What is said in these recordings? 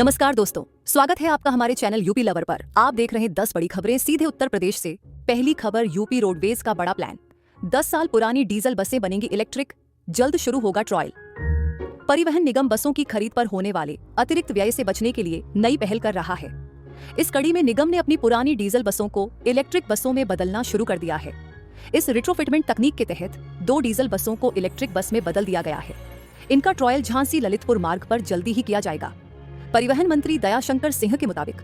नमस्कार दोस्तों, स्वागत है आपका हमारे चैनल यूपी लवर पर। आप देख रहे हैं 10 बड़ी खबरें सीधे उत्तर प्रदेश से। पहली खबर, यूपी रोडवेज का बड़ा प्लान। 10 साल पुरानी डीजल बसें बनेंगी इलेक्ट्रिक, जल्द शुरू होगा ट्रायल। परिवहन निगम बसों की खरीद पर होने वाले अतिरिक्त व्यय से बचने के लिए नई पहल कर रहा है। इस कड़ी में निगम ने अपनी पुरानी डीजल बसों को इलेक्ट्रिक बसों में बदलना शुरू कर दिया है। इस रिट्रोफिटमेंट तकनीक के तहत 2 डीजल बसों को इलेक्ट्रिक बस में बदल दिया गया है। इनका ट्रायल झांसी ललितपुर मार्ग पर जल्दी ही किया जाएगा। परिवहन मंत्री दयाशंकर सिंह के मुताबिक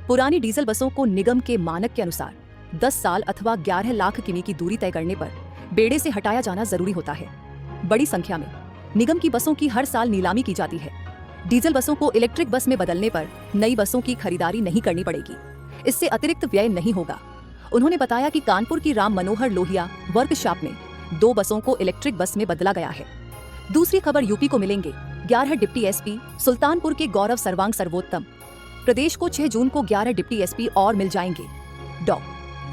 पुरानी डीजल बसों को निगम के मानक के अनुसार 10 साल अथवा 11 लाख किमी की दूरी तय करने पर बेड़े से हटाया जाना जरूरी होता है। बड़ी संख्या में निगम की बसों की हर साल नीलामी की जाती है। डीजल बसों को इलेक्ट्रिक बस में बदलने पर नई बसों की खरीदारी नहीं करनी पड़ेगी। इससे अतिरिक्त व्यय नहीं होगा। उन्होंने बताया कि कानपुर की राम मनोहर लोहिया वर्कशॉप में 2 बसों को इलेक्ट्रिक बस में बदला गया है। दूसरी खबर, यूपी को मिलेंगे 11 डिप्टी एसपी। सुल्तानपुर के गौरव सर्वांग सर्वोत्तम। प्रदेश को 6 जून को 11 डिप्टी एसपी और मिल जाएंगे। डॉ.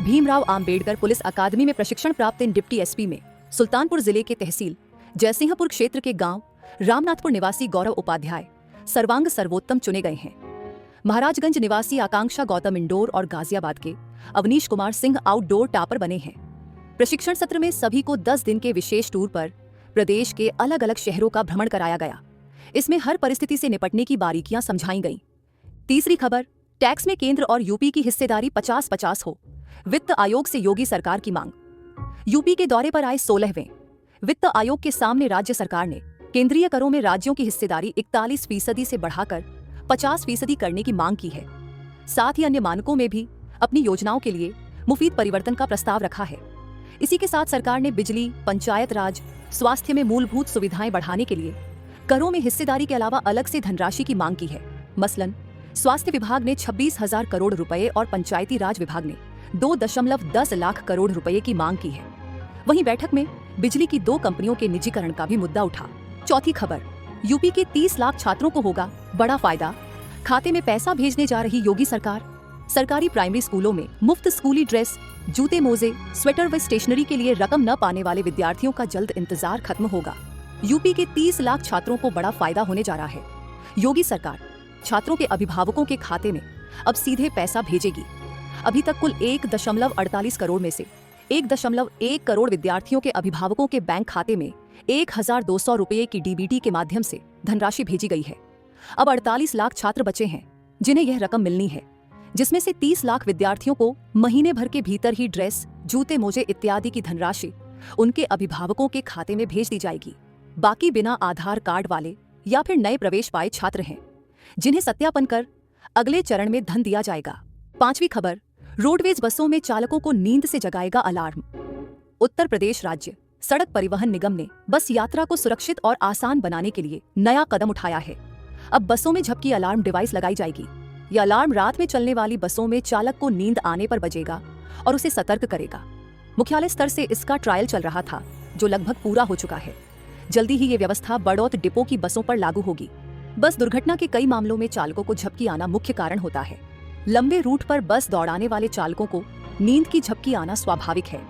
भीमराव आंबेडकर पुलिस अकादमी में प्रशिक्षण प्राप्त इन डिप्टी एसपी में सुल्तानपुर जिले के तहसील जयसिंहपुर क्षेत्र के गांव रामनाथपुर निवासी गौरव उपाध्याय सर्वांग सर्वोत्तम चुने गए हैं। महाराजगंज निवासी आकांक्षा गौतम इंडोर और गाजियाबाद के अवनीश कुमार सिंह आउटडोर टॉपर बने हैं। प्रशिक्षण सत्र में सभी को 10 दिन के विशेष टूर पर प्रदेश के अलग अलग शहरों का भ्रमण कराया गया। इसमें हर परिस्थिति से निपटने की बारीकियां समझाई गईं। तीसरी खबर, टैक्स में केंद्र और यूपी की हिस्सेदारी 50-50 हो। वित्त आयोग से योगी सरकार की मांग। यूपी के दौरे पर आए 16वें वित्त आयोग के सामने राज्य सरकार ने केंद्रीय करों में राज्यों की हिस्सेदारी 41% से बढ़ाकर 50% करने की मांग की है। साथ ही अन्य मानकों में भी अपनी योजनाओं के लिए मुफीद परिवर्तन का प्रस्ताव रखा है। इसी के साथ सरकार ने बिजली, पंचायत राज, स्वास्थ्य में मूलभूत सुविधाएं बढ़ाने के लिए करों में हिस्सेदारी के अलावा अलग से धनराशि की मांग की है। मसलन स्वास्थ्य विभाग ने 26,000 करोड़ रुपए और पंचायती राज विभाग ने 2.10 लाख करोड़ रुपए की मांग की है। वहीं बैठक में बिजली की 2 कंपनियों के निजीकरण का भी मुद्दा उठा। चौथी खबर, यूपी के 30 लाख छात्रों को होगा बड़ा फायदा। खाते में पैसा भेजने जा रही योगी सरकार। सरकारी प्राइमरी स्कूलों में मुफ्त स्कूली ड्रेस, जूते, मोजे, स्वेटर व स्टेशनरी के लिए रकम न पाने वाले विद्यार्थियों का जल्द इंतजार खत्म होगा। यूपी के 30 लाख छात्रों को बड़ा फायदा होने जा रहा है। योगी सरकार छात्रों के अभिभावकों के खाते में अब सीधे पैसा भेजेगी। अभी तक कुल 1.48 करोड़ में से 1.1 करोड़ विद्यार्थियों के अभिभावकों के बैंक खाते में 1,200 रुपये की डीबीटी के माध्यम से धनराशि भेजी गई है। अब 48 लाख छात्र बचे हैं जिन्हें यह रकम मिलनी है, जिसमें से 30 लाख विद्यार्थियों को महीने भर के भीतर ही ड्रेस, जूते, मोजे इत्यादि की धनराशि उनके अभिभावकों के खाते में भेज दी जाएगी। बाकी बिना आधार कार्ड वाले या फिर नए प्रवेश पाए छात्र हैं जिन्हें सत्यापन कर अगले चरण में धन दिया जाएगा। 5वीं खबर, रोडवेज बसों में चालकों को नींद से जगाएगा अलार्म। उत्तर प्रदेश राज्य सड़क परिवहन निगम ने बस यात्रा को सुरक्षित और आसान बनाने के लिए नया कदम उठाया है। अब बसों में झपकी अलार्म डिवाइस लगाई जाएगी। यह अलार्म रात में चलने वाली बसों में चालक को नींद आने पर बजेगा और उसे सतर्क करेगा। मुख्यालय स्तर से इसका ट्रायल चल रहा था जो लगभग पूरा हो चुका है। जल्दी ही ये व्यवस्था बड़ौत डिपो की बसों पर लागू होगी। बस दुर्घटना के कई मामलों में चालकों को झपकी आना मुख्य कारण होता है। लंबे रूट पर बस दौड़ाने वाले चालकों को नींद की झपकी आना स्वाभाविक है,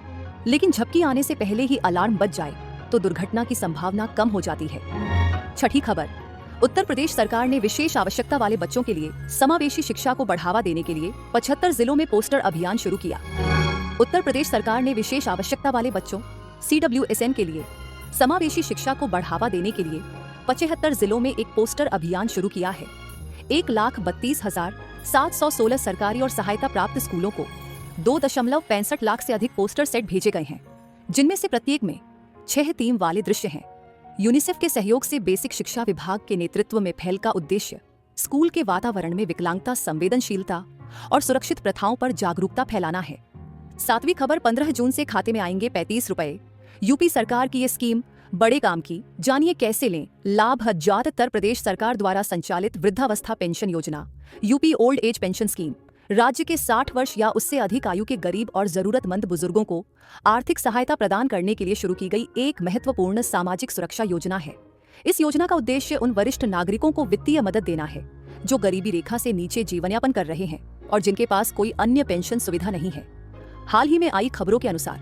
लेकिन झपकी आने से पहले ही अलार्म बज जाए तो दुर्घटना की संभावना कम हो जाती है। 6ठी खबर, उत्तर प्रदेश सरकार ने विशेष आवश्यकता वाले बच्चों के लिए समावेशी शिक्षा को बढ़ावा देने के लिए 75 जिलों में पोस्टर अभियान शुरू किया। उत्तर प्रदेश सरकार ने विशेष आवश्यकता वाले बच्चों CWSN के लिए समावेशी शिक्षा को बढ़ावा देने के लिए 75 जिलों में एक पोस्टर अभियान शुरू किया है। 1,32,716 सरकारी और सहायता प्राप्त स्कूलों को 2.65 लाख से अधिक पोस्टर सेट भेजे गए हैं, जिनमें से प्रत्येक में 6 थीम वाले दृश्य हैं। यूनिसेफ के सहयोग से बेसिक शिक्षा विभाग के नेतृत्व में पहल का उद्देश्य स्कूल के वातावरण में विकलांगता, संवेदनशीलता और सुरक्षित प्रथाओं पर जागरूकता फैलाना है। 7वीं खबर, 15 जून से खाते में आएंगे 35 रुपए। यूपी सरकार की ये स्कीम बड़े काम की, जानिए कैसे लें लाभ। उत्तर प्रदेश सरकार द्वारा संचालित वृद्धावस्था पेंशन योजना UP old age pension scheme राज्य के 60 वर्ष या उससे अधिक आयु के गरीब और जरूरतमंद बुजुर्गों को आर्थिक सहायता प्रदान करने के लिए शुरू की गई एक महत्वपूर्ण सामाजिक सुरक्षा योजना है। इस योजना का उद्देश्य उन वरिष्ठ नागरिकों को वित्तीय मदद देना है जो गरीबी रेखा से नीचे जीवनयापन कर रहे हैं और जिनके पास कोई अन्य पेंशन सुविधा नहीं है। हाल ही में आई खबरों के अनुसार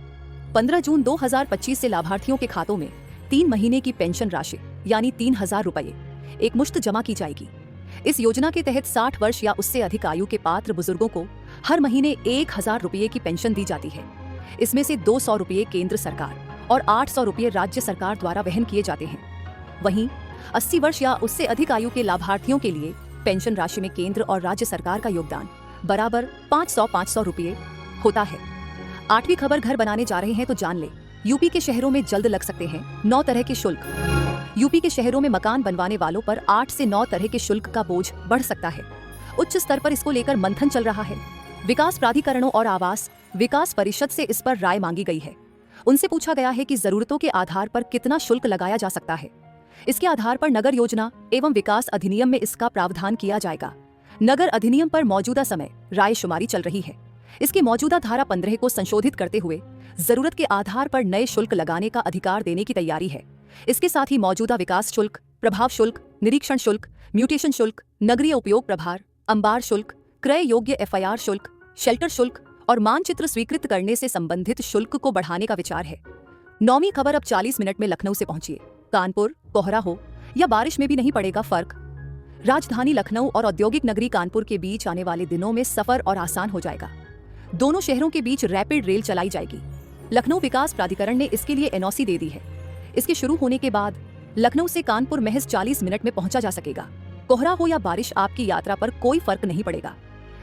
15 जून 2025 से लाभार्थियों के खातों में 3 महीने की पेंशन राशि यानी 3,000 रुपए एक मुश्त जमा की जाएगी। इस योजना के तहत 60 वर्ष या उससे अधिक आयु के पात्र बुजुर्गों को हर महीने 1000 रुपये की पेंशन दी जाती है। इसमें से 200 रुपये केंद्र सरकार और 800 रुपये राज्य सरकार द्वारा वहन किए जाते हैं। वहीं 80 वर्ष या उससे अधिक आयु के लाभार्थियों के लिए पेंशन राशि में केंद्र और राज्य सरकार का योगदान बराबर 500 रुपये होता है। 8वीं खबर घर बनाने जा रहे हैं तो जान ले, यूपी के शहरों में जल्द लग सकते हैं 9 तरह के शुल्क। यूपी के शहरों में मकान बनवाने वालों पर 8 से 9 तरह के शुल्क का बोझ बढ़ सकता है। उच्च स्तर पर इसको लेकर मंथन चल रहा है। विकास प्राधिकरणों और आवास विकास परिषद से इस पर राय मांगी गई है। उनसे पूछा गया है कि जरूरतों के आधार पर कितना शुल्क लगाया जा सकता है। इसके आधार पर नगर योजना एवं विकास अधिनियम में इसका प्रावधान किया जाएगा। नगर अधिनियम पर मौजूदा समय रायशुमारी चल रही है। इसके मौजूदा धारा 15 को संशोधित करते हुए जरूरत के आधार पर नए शुल्क लगाने का अधिकार देने की तैयारी है। इसके साथ ही मौजूदा विकास शुल्क, प्रभाव शुल्क, निरीक्षण शुल्क, म्यूटेशन शुल्क, नगरीय उपयोग प्रभार, अंबार शुल्क, क्रय योग्य FIR शुल्क, शेल्टर शुल्क और मानचित्र स्वीकृत करने से संबंधित शुल्क को बढ़ाने का विचार है। 9वीं खबर अब 40 मिनट में लखनऊ से पहुंचिए। कानपुर, कोहरा हो या बारिश में भी नहीं पड़ेगा फर्क। राजधानी लखनऊ और औद्योगिक नगरी कानपुर के बीच आने वाले दिनों में सफर और आसान हो जाएगा। दोनों शहरों के बीच रैपिड रेल चलाई जाएगी। लखनऊ विकास प्राधिकरण ने इसके लिए NOC दे दी है। इसके शुरू होने के बाद लखनऊ से कानपुर महज 40 मिनट में पहुंचा जा सकेगा। कोहरा हो या बारिश, आपकी यात्रा पर कोई फर्क नहीं पड़ेगा।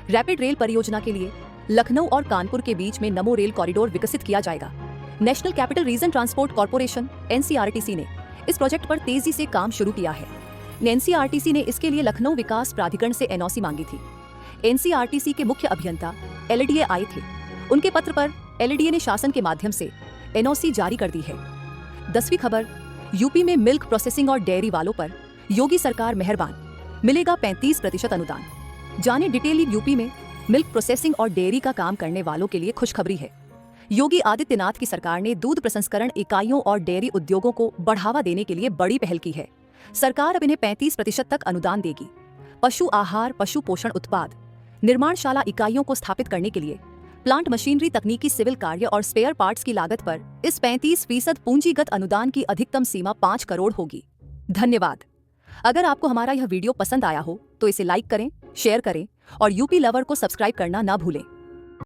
रैपिड रेल परियोजना के लिए लखनऊ और कानपुर के बीच में नमो रेल कॉरिडोर विकसित किया जाएगा। National capital region transport corporation NCRTC ने इस प्रोजेक्ट पर तेजी से काम शुरू किया है। NCRTC ने इसके लिए लखनऊ विकास प्राधिकरण से NOC मांगी थी। NCRTC के मुख्य अभियंता LDA आए थे। उनके पत्र पर LDA ने शासन के माध्यम से NOC जारी कर दी है। 10वीं खबर, यूपी में मिल्क प्रोसेसिंग और डेयरी वालों पर योगी सरकार मेहरबान, मिलेगा 35% अनुदान। जाने डिटेल। यूपी में मिल्क प्रोसेसिंग और डेयरी का काम करने वालों के लिए खुशखबरी है। योगी आदित्यनाथ की सरकार ने दूध प्रसंस्करण इकाइयों और डेयरी उद्योगों को बढ़ावा देने के लिए बड़ी पहल की है। सरकार अब इन्हें 35% तक अनुदान देगी। पशु आहार, पशु पोषण उत्पाद, निर्माणशाला इकाइयों को स्थापित करने के लिए प्लांट मशीनरी, तकनीकी, सिविल कार्य और स्पेयर पार्ट्स की लागत पर इस 35% पूंजीगत अनुदान की अधिकतम सीमा 5 करोड़ होगी। धन्यवाद। अगर आपको हमारा यह वीडियो पसंद आया हो तो इसे लाइक करें, शेयर करें और यूपी लवर को सब्सक्राइब करना ना भूलें।